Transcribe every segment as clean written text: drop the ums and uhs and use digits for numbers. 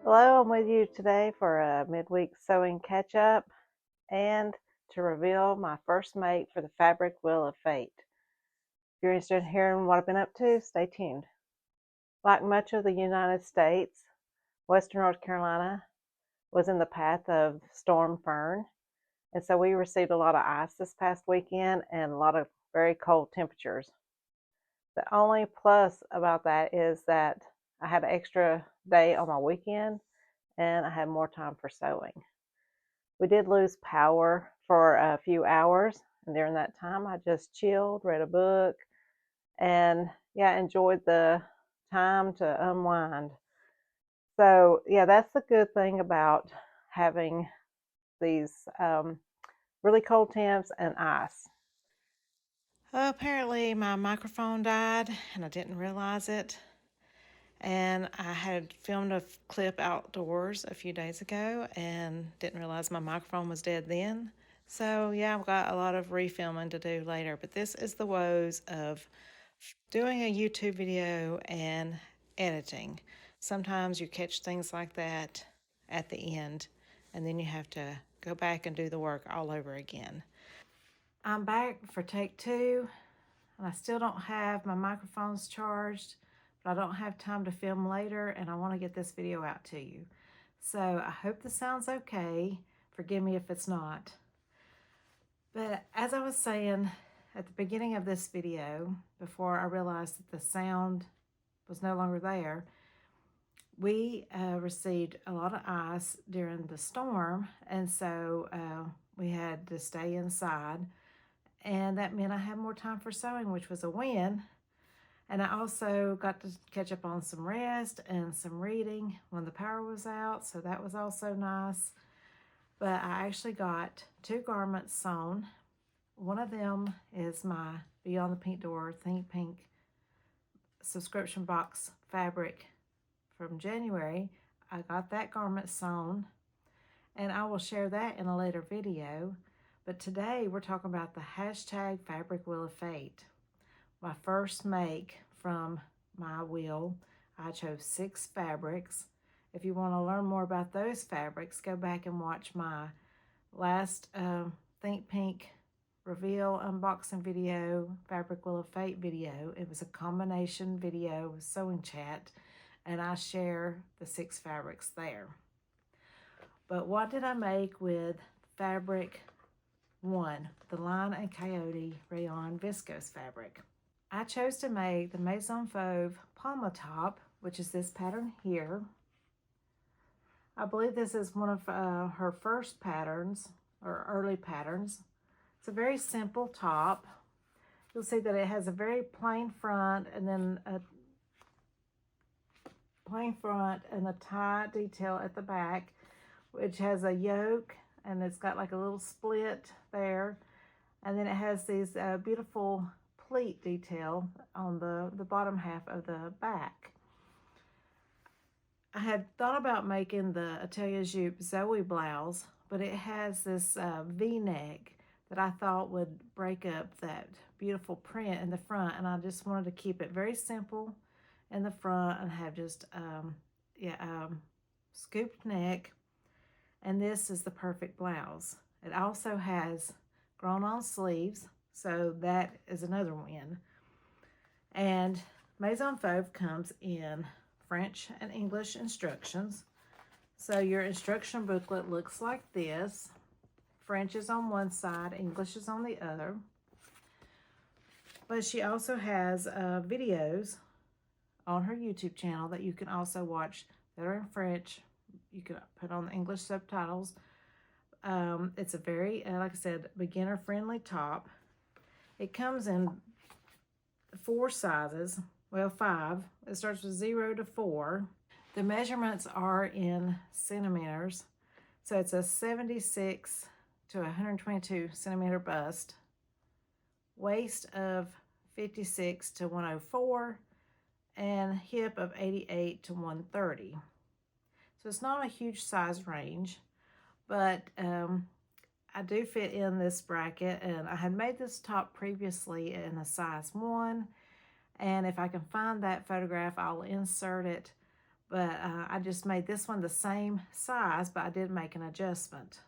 Hello, I'm with you today for a midweek sewing catch-up and to reveal my first make for the Fabric Wheel of Fate. If you're interested in hearing what I've been up to, stay tuned. Like much of the United States, Western North Carolina was in the path of Storm Fern, and so we received a lot of ice this past weekend and a lot of very cold temperatures. The only plus about that is that I had an extra day on my weekend and I had more time for sewing. We did lose power for a few hours, and during that time, I just chilled, read a book, and yeah, enjoyed the time to unwind. So, yeah, that's the good thing about having these really cold temps and ice. Apparently, my microphone died, and I didn't realize it. And I had filmed a clip outdoors a few days ago and didn't realize my microphone was dead then. So, yeah, I've got a lot of refilming to do later. But this is the woes of doing a YouTube video and editing. Sometimes you catch things like that at the end, and then you have to go back and do the work all over again. I'm back for take two, and I still don't have my microphones charged, but I don't have time to film later, and I want to get this video out to you. So I hope this sounds okay. Forgive me if it's not. But as I was saying at the beginning of this video, before I realized that the sound was no longer there, we received a lot of ice during the storm, and so we had to stay inside. And that meant I had more time for sewing, which was a win. And I also got to catch up on some rest and some reading when the power was out, so that was also nice. But I actually got two garments sewn. One of them is my Beyond the Pink Door Think Pink subscription box fabric from January. I got that garment sewn, and I will share that in a later video. But today we're talking about the hashtag Fabric Wheel of Fate. My first make from my wheel. I chose 6 fabrics. If you want to learn more about those fabrics, go back and watch my last Think Pink reveal unboxing video, Fabric Wheel of Fate video. It was a combination video with sewing chat, and I share the 6 fabrics there. But what did I make with fabric 1, the Lion and Coyote rayon viscose fabric? I chose to make the Maison Fauve Palma top, which is this pattern here. I believe this is one of her first patterns, or early patterns. It's a very simple top. You'll see that it has a very plain front and then a plain front and a tie detail at the back, which has a yoke, and it's got like a little split there. And then it has these beautiful pleat detail on the bottom half of the back. I had thought about making the Atelier Jupe Zoe blouse, but it has this V-neck that I thought would break up that beautiful print in the front, and I just wanted to keep it very simple in the front and have just scooped neck, and this is the perfect blouse. It also has grown-on sleeves, so that is another win. And Maison Fauve comes in French and English instructions. So your instruction booklet looks like this. French is on one side, English is on the other. But she also has videos on her YouTube channel that you can also watch that are in French. You can put on the English subtitles. It's a very, like I said, beginner-friendly top. It comes in 4 sizes, well, 5. It starts with 0 to 4. The measurements are in centimeters. So it's a 76 to 122 centimeter bust, waist of 56 to 104, and hip of 88 to 130. So it's not a huge size range, but I do fit in this bracket, and I had made this top previously in a size 1, and if I can find that photograph, I'll insert it. but I just made this one the same size, but I did make an adjustment.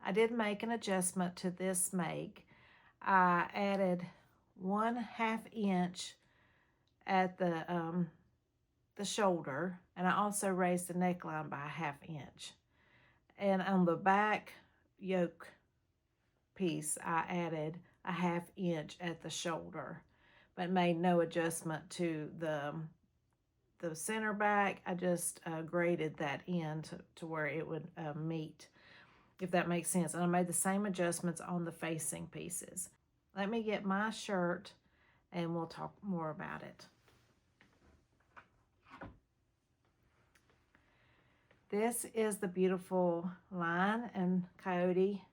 I did make an adjustment to this make. I added 1/2 inch at the shoulder, and I also raised the neckline by 1/2 inch. And on the back yoke piece, I added 1/2 inch at the shoulder, but made no adjustment to the center back. I just graded that in to where it would meet, if that makes sense. And I made the same adjustments on the facing pieces. Let me get my shirt and we'll talk more about it. This is the beautiful Line and Coyote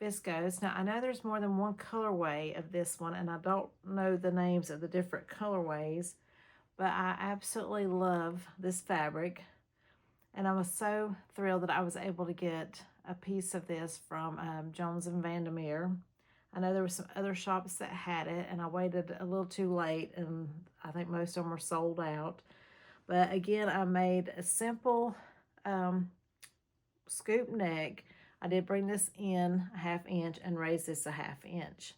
Viscose. Now, I know there's more than one colorway of this one, and I don't know the names of the different colorways, but I absolutely love this fabric. And I was so thrilled that I was able to get a piece of this from Jones and Vandermeer. I know there were some other shops that had it, and I waited a little too late, and I think most of them were sold out. But again, I made a simple scoop neck. I did bring this in 1/2 inch and raise this 1/2 inch.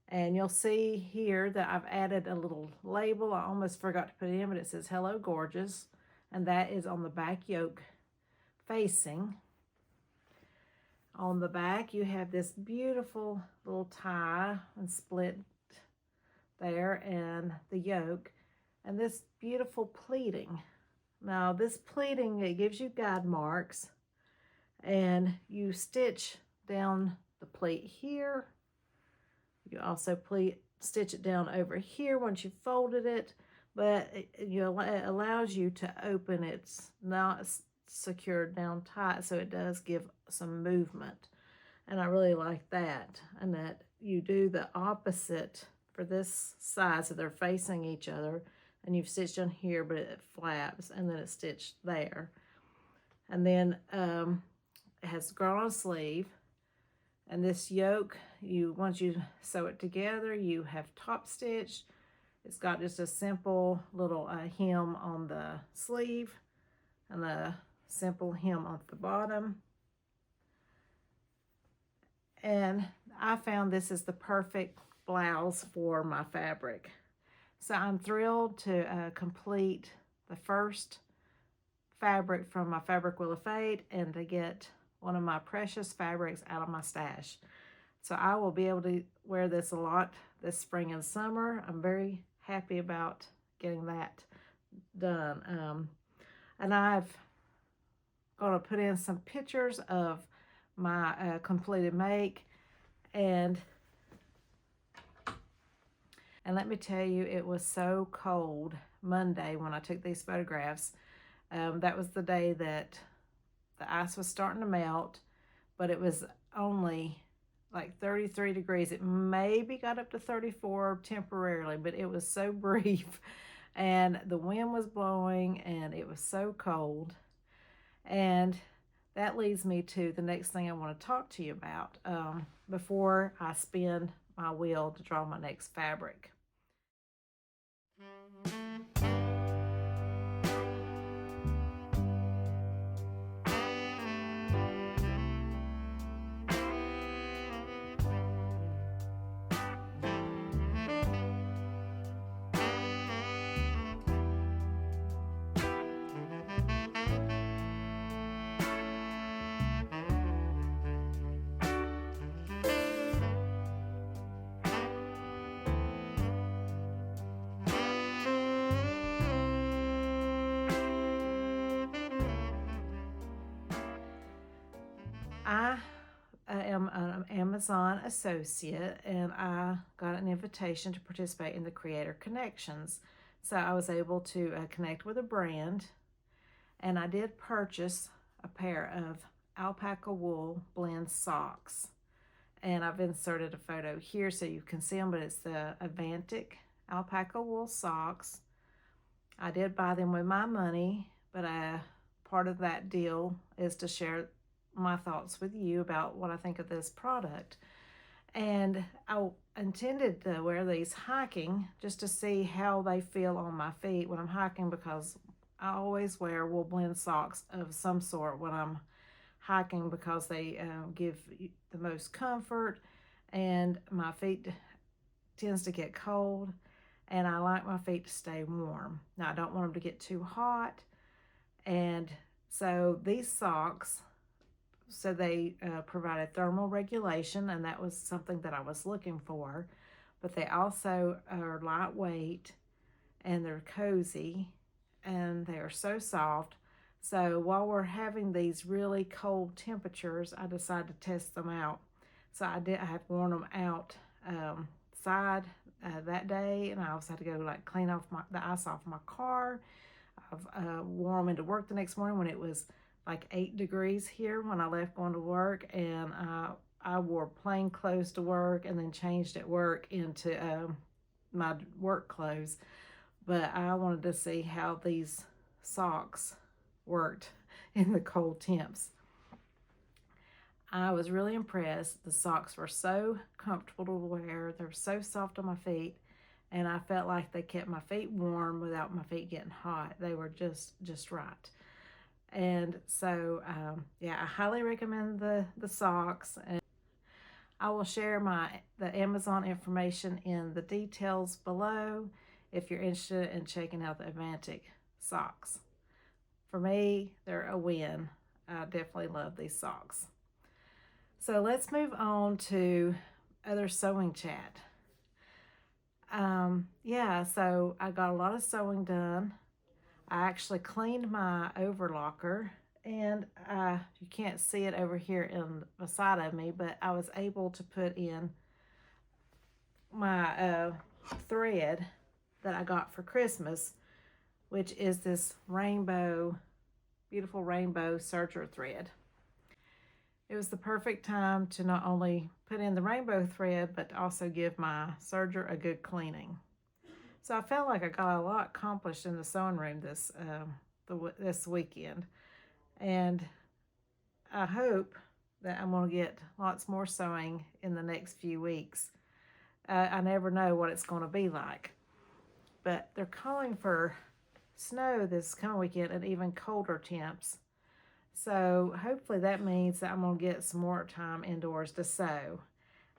And you'll see here that I've added a little label. I almost forgot to put it in, but it says Hello Gorgeous. And that is on the back yoke facing. On the back, you have this beautiful little tie and split there and the yoke. And this beautiful pleating. Now, this pleating, it gives you guide marks. And you stitch down the pleat here. You also stitch it down over here once you've folded it. But it allows you to open it. It's not secured down tight, so it does give some movement. And I really like that. And that you do the opposite for this side, so they're facing each other. And you've stitched on here, but it flaps, and then it's stitched there. And then it has grown sleeve. And this yoke, once you sew it together, you have top stitched. It's got just a simple little hem on the sleeve and a simple hem on the bottom. And I found this is the perfect blouse for my fabric. So I'm thrilled to complete the first fabric from my Fabric Wheel of Fate and to get one of my precious fabrics out of my stash. So I will be able to wear this a lot this spring and summer. I'm very happy about getting that done. And I've going to put in some pictures of my completed make. And let me tell you, it was so cold Monday when I took these photographs. That was the day that the ice was starting to melt, but it was only like 33 degrees. It maybe got up to 34 temporarily, but it was so brief. And the wind was blowing, and it was so cold. And that leads me to the next thing I want to talk to you about before I spin my wheel to draw my next fabric. I am an Amazon associate, and I got an invitation to participate in the Creator Connections. So I was able to connect with a brand, and I did purchase a pair of alpaca wool blend socks. And I've inserted a photo here so you can see them, but it's the Avantic alpaca wool socks. I did buy them with my money, but part of that deal is to share my thoughts with you about what I think of this product. And I intended to wear these hiking just to see how they feel on my feet when I'm hiking, because I always wear wool blend socks of some sort when I'm hiking because they give the most comfort, and my feet tends to get cold, and I like my feet to stay warm. Now I don't want them to get too hot, and so these socks, so they provided thermal regulation, and that was something that I was looking for, but they also are lightweight and they're cozy and they are so soft. So while we're having these really cold temperatures, I decided to test them out. So I had worn them outside that day, and I also had to go like clean off the ice off my car. I've wore them into work the next morning when it was like 8 degrees here when I left going to work, and I wore plain clothes to work and then changed at work into my work clothes. But I wanted to see how these socks worked in the cold temps. I was really impressed. The socks were so comfortable to wear. They were so soft on my feet, and I felt like they kept my feet warm without my feet getting hot. They were just right. And so, yeah, I highly recommend the socks. And I will share the Amazon information in the details below if you're interested in checking out the Advantic socks. For me, they're a win. I definitely love these socks. So let's move on to other sewing chat. Yeah, so I got a lot of sewing done. I actually cleaned my overlocker, and you can't see it over here in the side of me, but I was able to put in my thread that I got for Christmas, which is this beautiful rainbow serger thread. It was the perfect time to not only put in the rainbow thread, but also give my serger a good cleaning. So I felt like I got a lot accomplished in the sewing room this weekend, and I hope that I'm going to get lots more sewing in the next few weeks. I never know what it's going to be like, but they're calling for snow this coming weekend and even colder temps. So hopefully that means that I'm going to get some more time indoors to sew.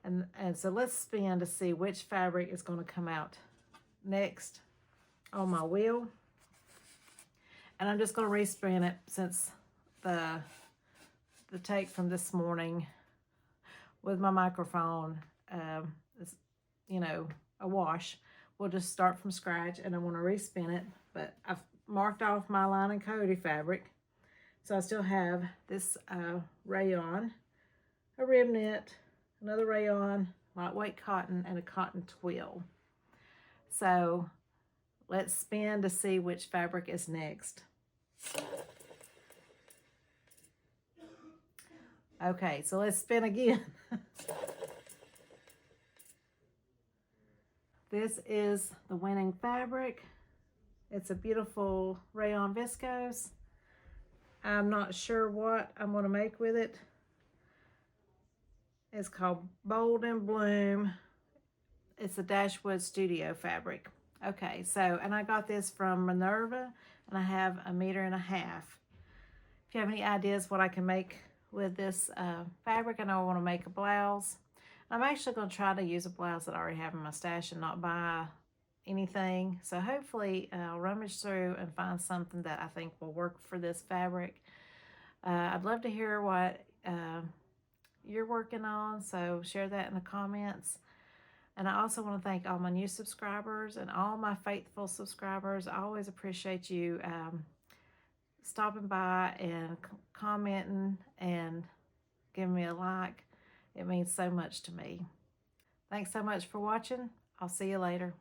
And so let's spin to see which fabric is going to come out next on my wheel. And I'm just going to respin it since the take from this morning with my microphone is, a wash. We'll just start from scratch, and I want to respin it. But I've marked off my line and Coyote fabric. So I still have this rayon, a rib knit, another rayon, lightweight cotton, and a cotton twill. So let's spin to see which fabric is next. Okay, so let's spin again. This is the winning fabric. It's a beautiful rayon viscose. I'm not sure what I'm going to make with it. It's called Bold and Bloom. It's a Dashwood Studio fabric. Okay, so, and I got this from Nerida, and I have 1.5 meters. If you have any ideas what I can make with this fabric, I know I want to make a blouse. I'm actually going to try to use a blouse that I already have in my stash and not buy anything. So hopefully I'll rummage through and find something that I think will work for this fabric. I'd love to hear what you're working on, so share that in the comments. And I also want to thank all my new subscribers and all my faithful subscribers. I always appreciate you stopping by and commenting and giving me a like. It means so much to me. Thanks so much for watching. I'll see you later.